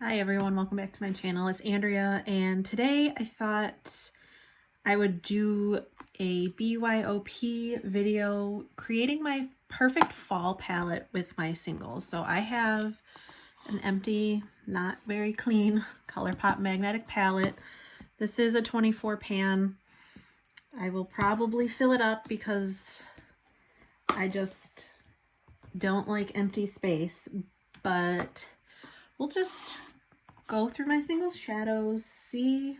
Hi everyone, welcome back to my channel. It's Andrea, and today I thought I would do a BYOP video creating my perfect fall palette with my singles. So I have an empty, not very clean ColourPop magnetic palette. This is a 24 pan. I will probably fill it up because I just don't like empty space, but we'll just go through my single shadows, see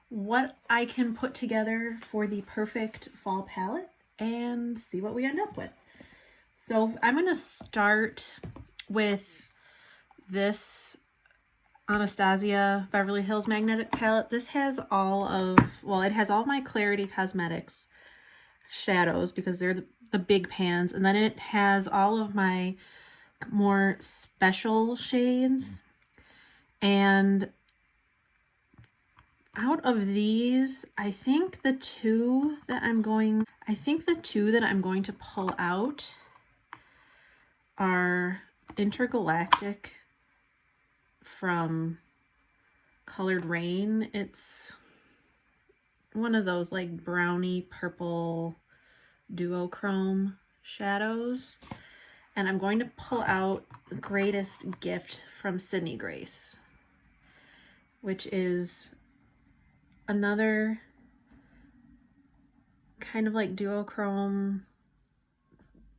what I can put together for the perfect fall palette, and see what we end up with. So I'm going to start with this Anastasia Beverly Hills magnetic palette. This has all of, well, it has all my Clarity Cosmetics shadows because they're the big pans, and then it has all of my more special shades. And out of these, I think the two that I'm going to pull out are Intergalactic from Colored Rain. It's one of those like brownie purple duochrome shadows. And I'm going to pull out Greatest Gift from Sydney Grace, which is another kind of like duochrome,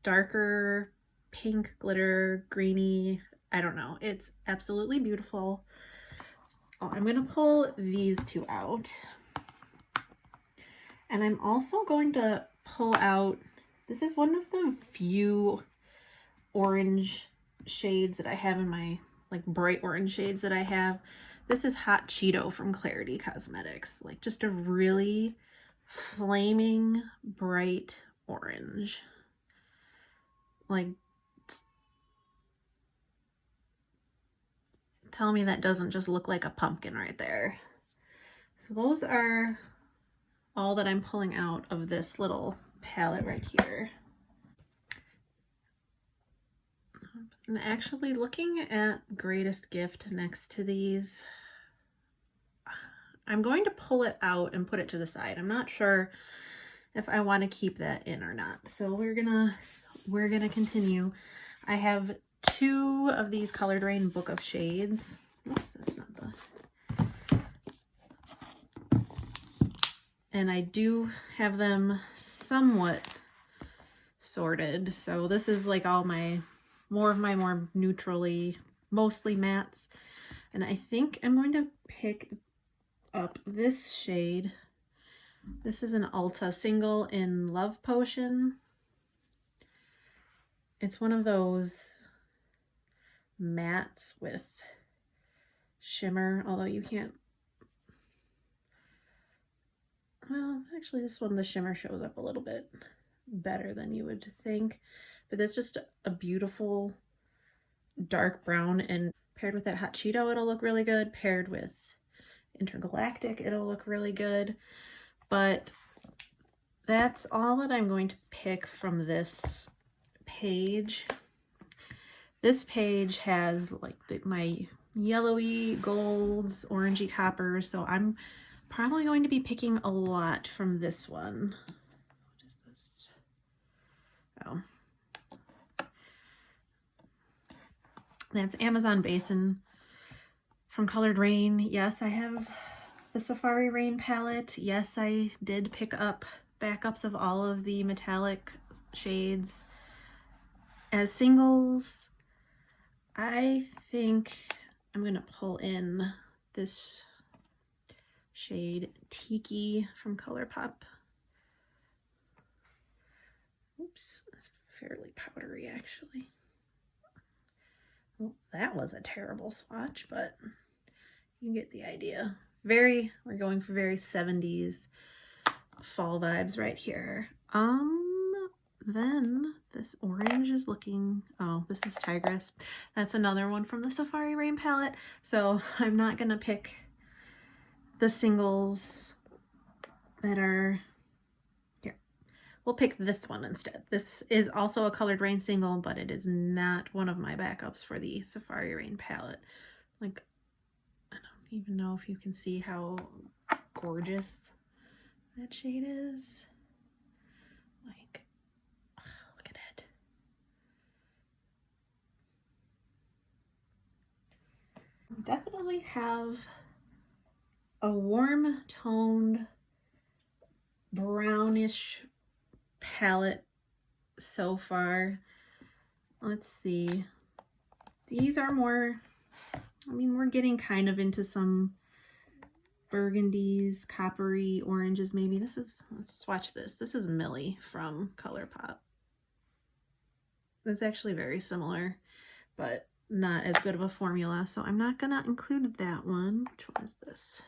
darker pink glitter, greeny. I don't know. It's absolutely beautiful. So I'm going to pull these two out. And I'm also going to pull out, this is one of the few orange shades that I have in my, like bright orange shades that I have. This is Hot Cheeto from Clarity Cosmetics, like just a really flaming bright orange. Like, tell me that doesn't just look like a pumpkin right there. So those are all that I'm pulling out of this little palette right here. And actually looking at Greatest Gift next to these, I'm going to pull it out and put it to the side. I'm not sure if I want to keep that in or not. So we're gonna continue. I have two of these Colored Rain Book of Shades. Oops, that's not the... And I do have them somewhat sorted. So this is like all my more of my more neutrally, mostly mattes. And I think I'm going to pick up this shade. This is an Ulta single in Love Potion. It's one of those mattes with shimmer, although you can't, well, actually this one, the shimmer shows up a little bit better than you would think. But that's just a beautiful dark brown, and paired with that Hot Cheeto, it'll look really good. Paired with Intergalactic, it'll look really good. But that's all that I'm going to pick from this page. This page has like my yellowy golds, orangey coppers, so I'm probably going to be picking a lot from this one. What is this? Oh. That's Amazon Basin from Colored Rain. Yes, I have the Safari Rain palette. Yes, I did pick up backups of all of the metallic shades as singles. I think I'm going to pull in this shade Tiki from ColourPop. Oops, that's fairly powdery actually. Well, that was a terrible swatch, but you get the idea. We're going for very 70s fall vibes right here. Then this orange is looking, oh, this is Tigress. That's another one from the Safari Rain palette. So I'm not gonna pick the singles that are here. We'll pick this one instead. This is also a Colored Rain single, but it is not one of my backups for the Safari Rain palette. Like, I don't even know if you can see how gorgeous that shade is. Like, look at it. Definitely have a warm toned brownish palette so far. Let's see. These are more, I mean, we're getting kind of into some burgundies, coppery oranges maybe. This is, let's swatch this. This is Millie from ColourPop. It's actually very similar, but not as good of a formula, so I'm not gonna include that one. Which one is this?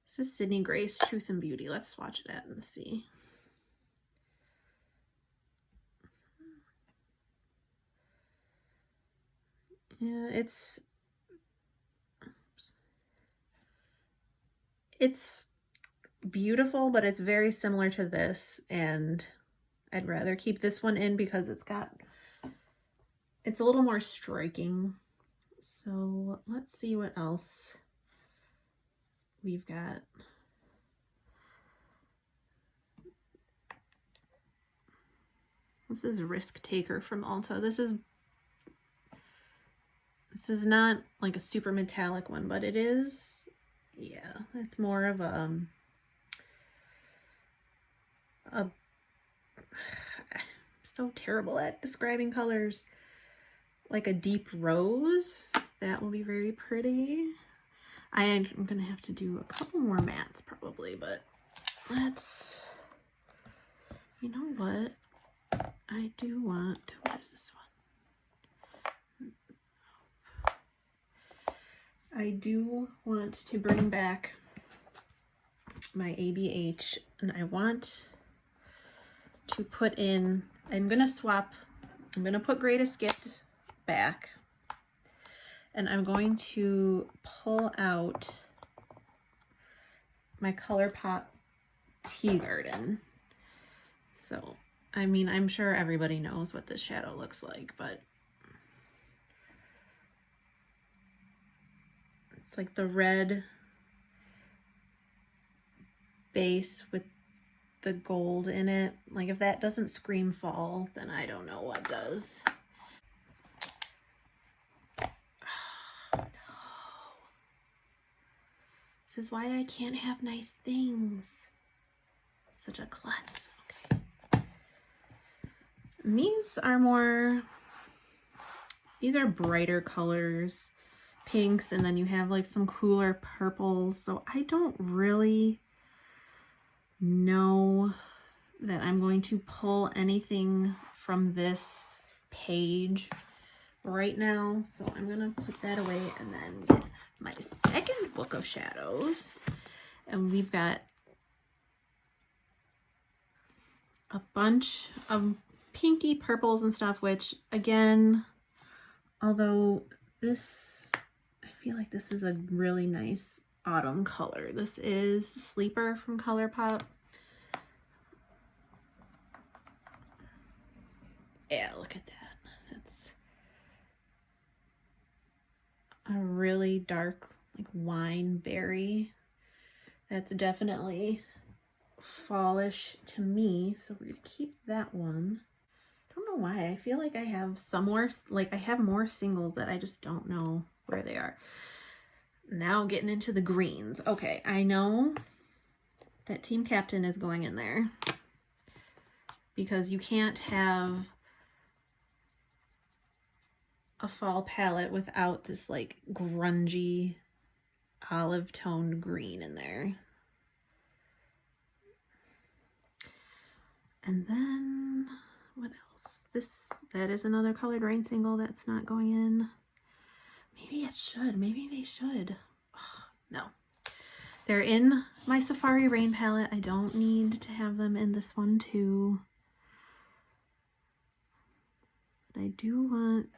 This is Sydney Grace, Truth and Beauty. Let's swatch that and see. Yeah, it's beautiful, but it's very similar to this, and I'd rather keep this one in because it's a little more striking. So let's see what else we've got. This is Risk Taker from Ulta. This is not like a super metallic one, but it is, yeah, it's more of I'm so terrible at describing colors. Like a deep rose. That will be very pretty. I'm gonna have to do a couple more mattes probably, but let's, you know what? I do want, what is this one? I do want to bring back my ABH, and I want to put in, I'm gonna put Greatest Gift back, and I'm going to pull out my ColourPop Tea Garden. So, I mean, I'm sure everybody knows what this shadow looks like, but it's like the red base with the gold in it. Like, if that doesn't scream fall, then I don't know what does. Oh, no. This is why I can't have nice things. Such a klutz. Okay. And these are brighter colors, pinks, and then you have like some cooler purples. So I don't really know that I'm going to pull anything from this page right now. So I'm gonna put that away and then get my second book of shadows. And we've got a bunch of pinky purples and stuff, which again, although this, I feel like this is a really nice autumn color. This is Sleeper from ColourPop. Yeah, look at that. That's a really dark, like wine berry. That's definitely fallish to me, so we're gonna keep that one. I don't know why. I feel like I have somewhere, like I have more singles that I just don't know where they are. Now getting into the greens. Okay, I know that Team Captain is going in there because you can't have a fall palette without this like grungy olive toned green in there. And then what else? That is another colored rain single that's not going in. Maybe it should. Maybe they should. Oh, no. They're in my Safari Rain palette. I don't need to have them in this one too. But I do want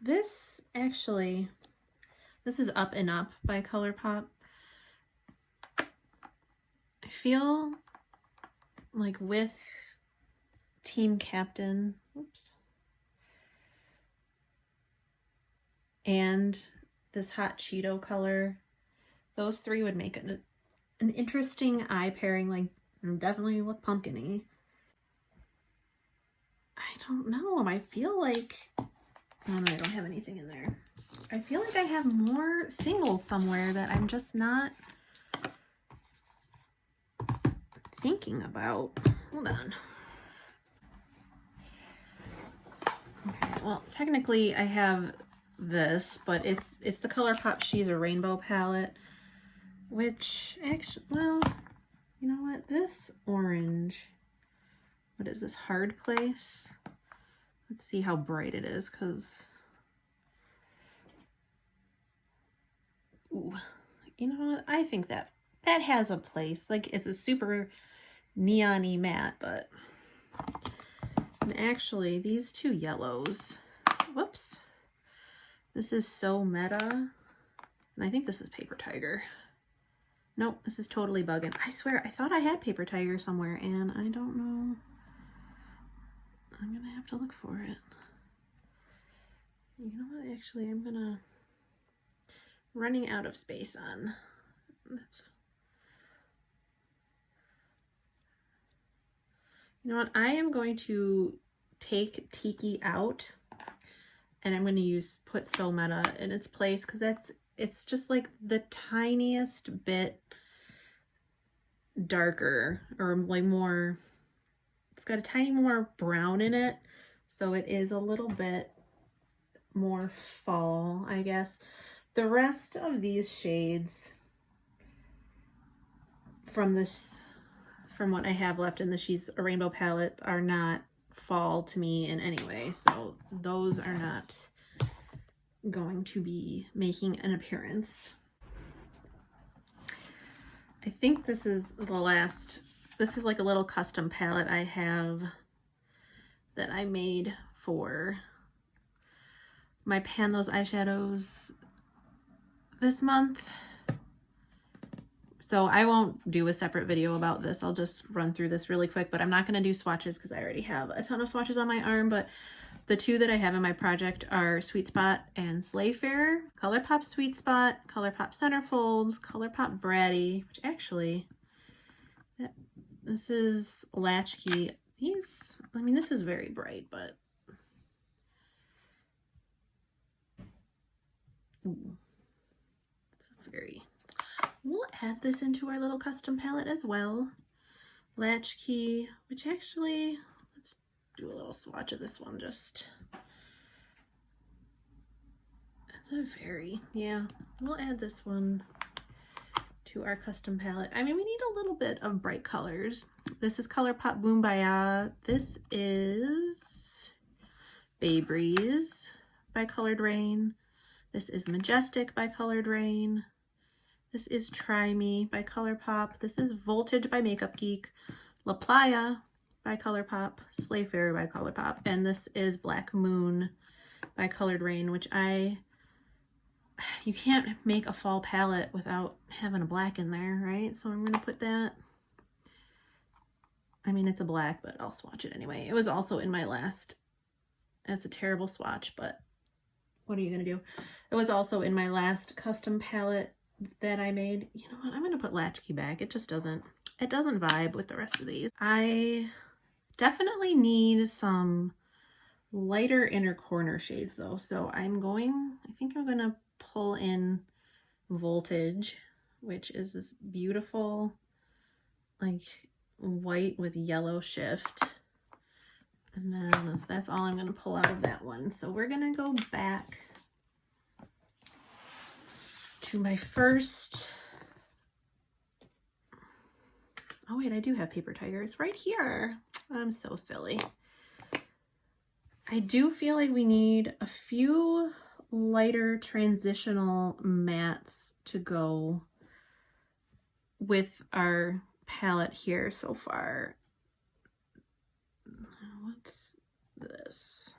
this, actually. This is Up and Up by ColourPop. I feel like with Team Captain, oops, and this hot Cheeto color. Those three would make an interesting eye pairing, like definitely look pumpkin-y. I don't know, I feel like, oh no, I don't have anything in there. I feel like I have more singles somewhere that I'm just not thinking about. Hold on. Okay, well, technically I have this, but it's the ColourPop She's a Rainbow palette, which actually, well, you know what? This orange, what is this, Hard Place? Let's see how bright it is, because, ooh, you know what? I think that has a place. Like, it's a super neon-y matte, but, and actually, these two yellows, whoops, this is So Meta, and I think this is Paper Tiger. Nope, this is totally bugging. I swear, I thought I had Paper Tiger somewhere, and I don't know. I'm gonna have to look for it. You know what, actually, I'm gonna, running out of space on, that's, you know what, I am going to take Tiki out, and I'm going to put So Meta in its place, because it's just like the tiniest bit darker, or like more, it's got a tiny more brown in it, so it is a little bit more fall, I guess. The rest of these shades from what I have left in the She's a Rainbow palette are not fall to me in any way, so those are not going to be making an appearance. I think this is the last, this is like a little custom palette I have that I made for my Pan Those eyeshadows this month. So I won't do a separate video about this. I'll just run through this really quick, but I'm not going to do swatches because I already have a ton of swatches on my arm. But the two that I have in my project are Sweet Spot and Slayfarer. ColourPop Sweet Spot, ColourPop Centerfolds, ColourPop Bratty, which actually, this is Latchkey. These, I mean, this is very bright, but ooh, it's very, we'll add this into our little custom palette as well. Latchkey, which actually, let's do a little swatch of this one. Just, it's a very, yeah, we'll add this one to our custom palette. I mean, we need a little bit of bright colors. This is ColourPop Boombaya. This is Bay Breeze by Colored Rain. This is Majestic by Colored Rain. This is Try Me by ColourPop. This is Voltage by Makeup Geek. La Playa by ColourPop. Slayfarer by ColourPop. And this is Black Moon by Colored Rain, which you can't make a fall palette without having a black in there, right? So I'm going to put that. I mean, it's a black, but I'll swatch it anyway. It was also in my last, it's a terrible swatch, but what are you going to do? It was also in my last custom palette that I made. You know what? I'm going to put Latchkey back. It just doesn't vibe with the rest of these. I definitely need some lighter inner corner shades though. So I think I'm going to pull in Voltage, which is this beautiful, like white with yellow shift. And then that's all I'm going to pull out of that one. So we're going to go back to my first, oh wait, I do have Paper Tiger. It's right here. I'm so silly. I do feel like we need a few lighter transitional mattes to go with our palette here so far. What's this?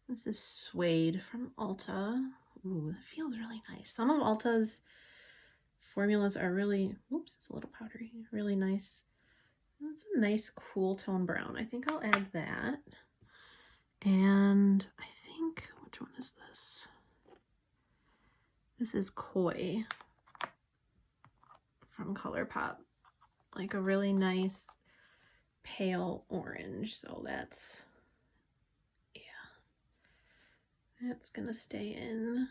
This is Suede from Ulta. Ooh, that feels really nice. Some of Ulta's formulas are really, oops, it's a little powdery, really nice. That's a nice cool tone brown. I think I'll add that. And I think, which one is this? This is Koi from ColourPop. Like a really nice pale orange. So that's, yeah, that's gonna stay in.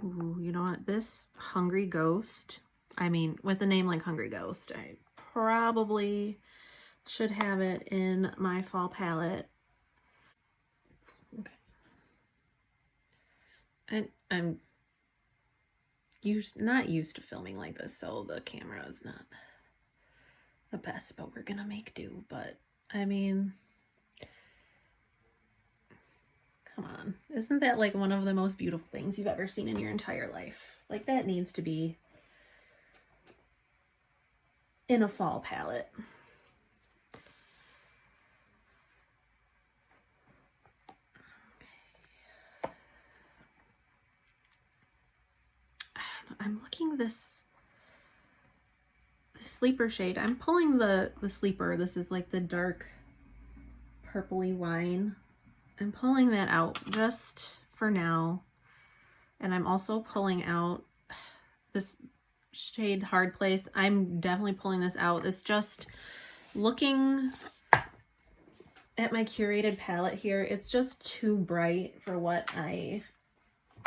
Ooh, you know what? This Hungry Ghost, I mean, with a name like Hungry Ghost, I probably should have it in my fall palette. Okay. I'm not used to filming like this, so the camera is not the best, but we're gonna make do. But I mean, come on. Isn't that like one of the most beautiful things you've ever seen in your entire life? Like that needs to be in a fall palette. I'm looking this sleeper shade. I'm pulling the sleeper. This is like the dark purpley wine. I'm pulling that out just for now. And I'm also pulling out this shade Hard Place. I'm definitely pulling this out. It's just looking at my curated palette here. It's just too bright for what I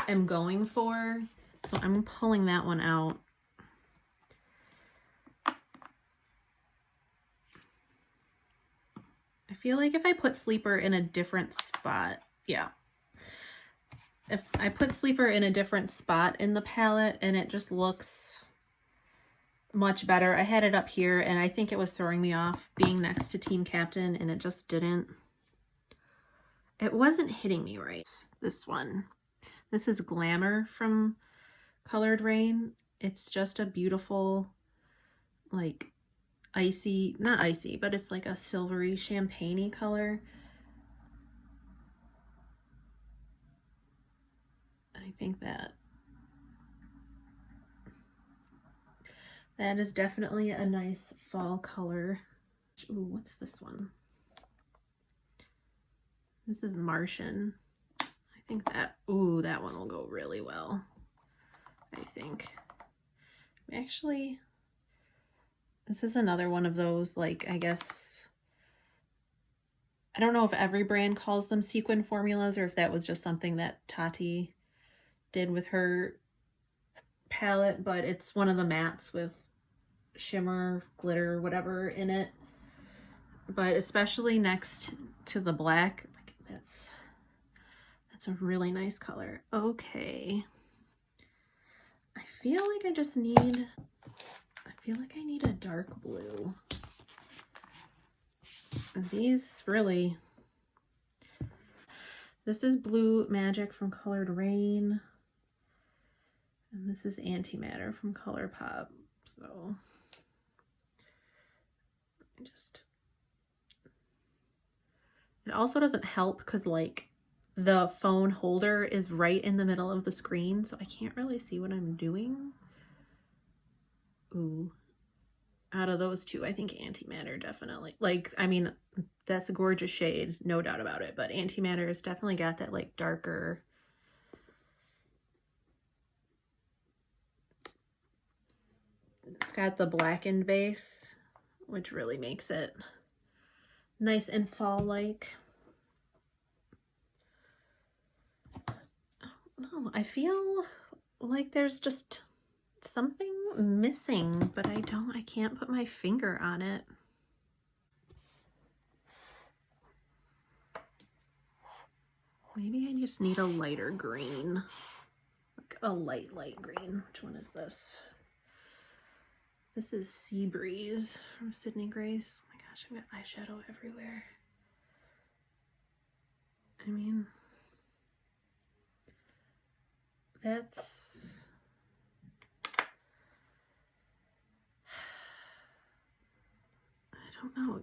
am going for. So I'm pulling that one out. I feel like if I put Sleeper in a different spot, yeah. If I put Sleeper in a different spot in the palette and it just looks much better. I had it up here and I think it was throwing me off being next to Team Captain and it just didn't. It wasn't hitting me right. This one. This is Glamour from Colored Rain. It's just a beautiful, like, icy, not icy, but it's like a silvery champagne-y color. I think that is definitely a nice fall color. Ooh, what's this one? This is Martian. I think that, ooh, that one will go really well. I think. Actually, this is another one of those, like, I guess, I don't know if every brand calls them sequin formulas or if that was just something that Tati did with her palette, but it's one of the mattes with shimmer, glitter, whatever in it. But especially next to the black, like that's a really nice color. Okay. I feel like I just need, I need a dark blue. And these really, this is Blue Magic from Colored Rain. And this is Antimatter from ColourPop. So I just, it also doesn't help because like the phone holder is right in the middle of the screen, so I can't really see what I'm doing. Ooh, out of those two, I think Antimatter definitely, like, I mean, that's a gorgeous shade, no doubt about it, but Antimatter has definitely got that like darker, it's got the blackened base, which really makes it nice and fall-like. No, I feel like there's just something missing, but I can't put my finger on it. Maybe I just need a lighter green, like a light green. Which one is this? This is Sea Breeze from Sydney Grace. Oh my gosh, I've got eyeshadow everywhere. I mean, that's, I don't know.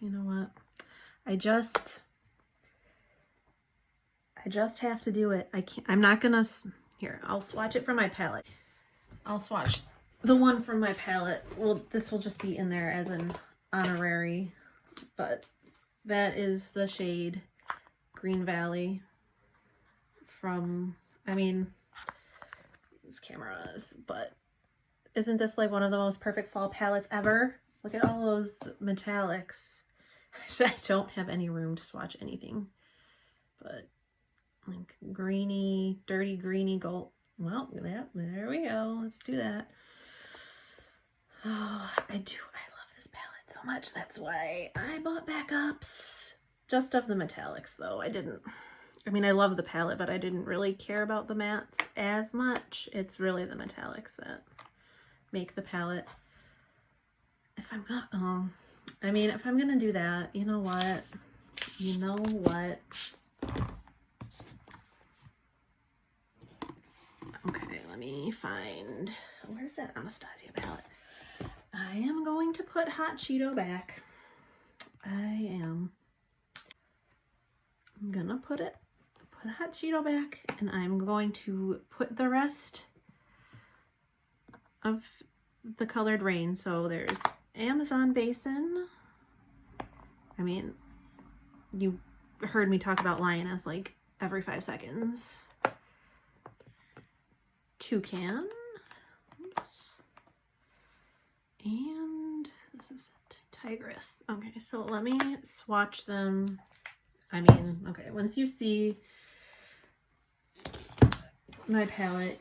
You know what? I just have to do it. I'm not gonna, here, I'll swatch it from my palette. I'll swatch the one from my palette. Well, this will just be in there as an honorary, but that is the shade Green Valley from, I mean, this camera is, but isn't this like one of the most perfect fall palettes ever? Look at all those metallics. I don't have any room to swatch anything, but like greeny, dirty greeny gold. Well, there we go. Let's do that. Oh, I love this palette so much. That's why I bought backups. Just of the metallics though. I mean, I love the palette, but I didn't really care about the mattes as much. It's really the metallics that make the palette. If I'm gonna do that, you know what? Okay, let me find, where's that Anastasia palette? I am going to put Hot Cheeto back. I'm gonna put Hot Cheeto back, and I'm going to put the rest of the Colored Rain. So there's Amazon Basin. I mean, you heard me talk about Lioness like every 5 seconds. Toucan. Oops. And this is Tigress. Okay, so let me swatch them. I mean, okay, once you see my palette,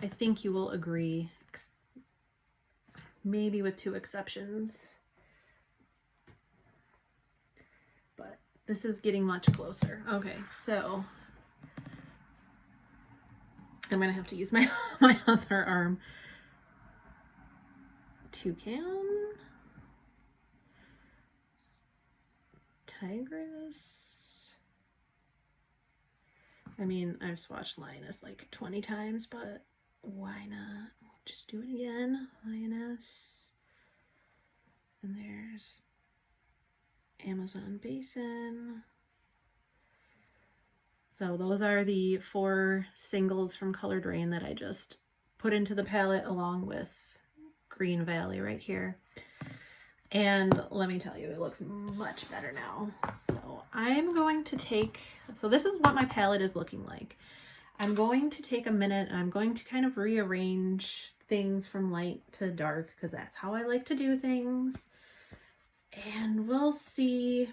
I think you will agree, maybe with 2 exceptions, but this is getting much closer. Okay, so I'm gonna have to use my other arm. Toucan, Tigress. I mean, I've swatched Lioness like 20 times, but why not just do it again? Lioness. And there's Amazon Basin. So those are the 4 singles from Colored Rain that I just put into the palette along with Green Valley right here. And let me tell you, it looks much better now. So I'm going to so this is what my palette is looking like. I'm going to take a minute and I'm going to kind of rearrange things from light to dark because that's how I like to do things. And we'll see.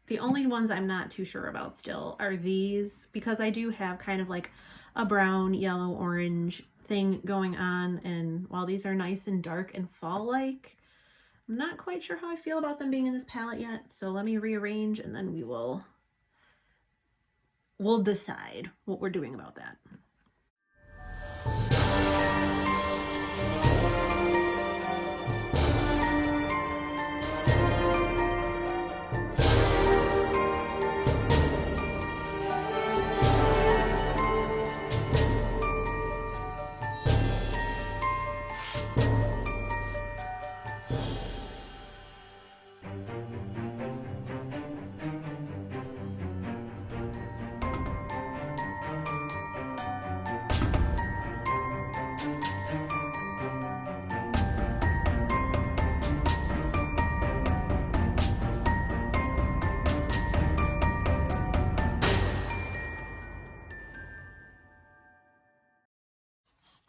The only ones I'm not too sure about still are these, because I do have kind of like a brown, yellow, orange thing going on. And while these are nice and dark and fall-like, I'm not quite sure how I feel about them being in this palette yet. So let me rearrange and then we'll decide what we're doing about that.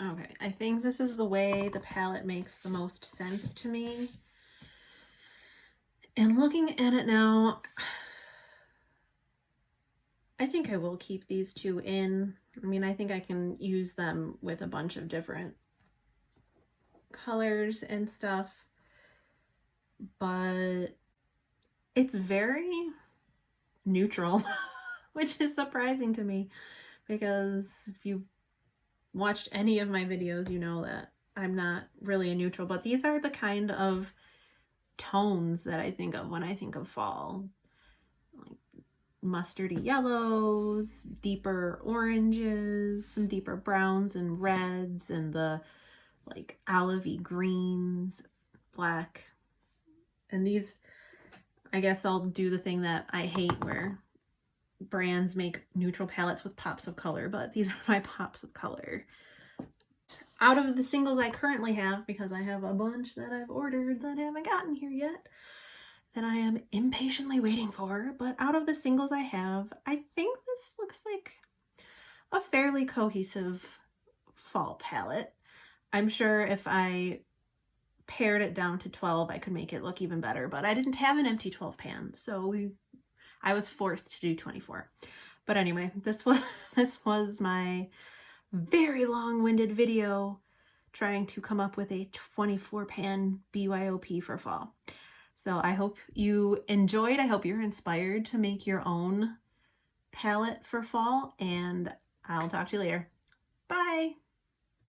Okay, I think this is the way the palette makes the most sense to me. And looking at it now, I think I will keep these 2 in. I mean, I think I can use them with a bunch of different colors and stuff, but it's very neutral, which is surprising to me because if you've watched any of my videos, you know that I'm not really a neutral, but these are the kind of tones that I think of when I think of fall. Like mustardy yellows, deeper oranges, some deeper browns and reds, and the like olivey greens, black. And these, I guess I'll do the thing that I hate where brands make neutral palettes with pops of color, but these are my pops of color. out of the singles I currently have, because I have a bunch that I've ordered that haven't gotten here yet, that I am impatiently waiting for, but out of the singles I have, I think this looks like a fairly cohesive fall palette. I'm sure if I pared it down to 12, I could make it look even better, but I didn't have an empty 12 pan, so I was forced to do 24. But anyway, this was my very long-winded video trying to come up with a 24 pan BYOP for fall. So I hope you enjoyed. I hope you're inspired to make your own palette for fall, and I'll talk to you later. Bye!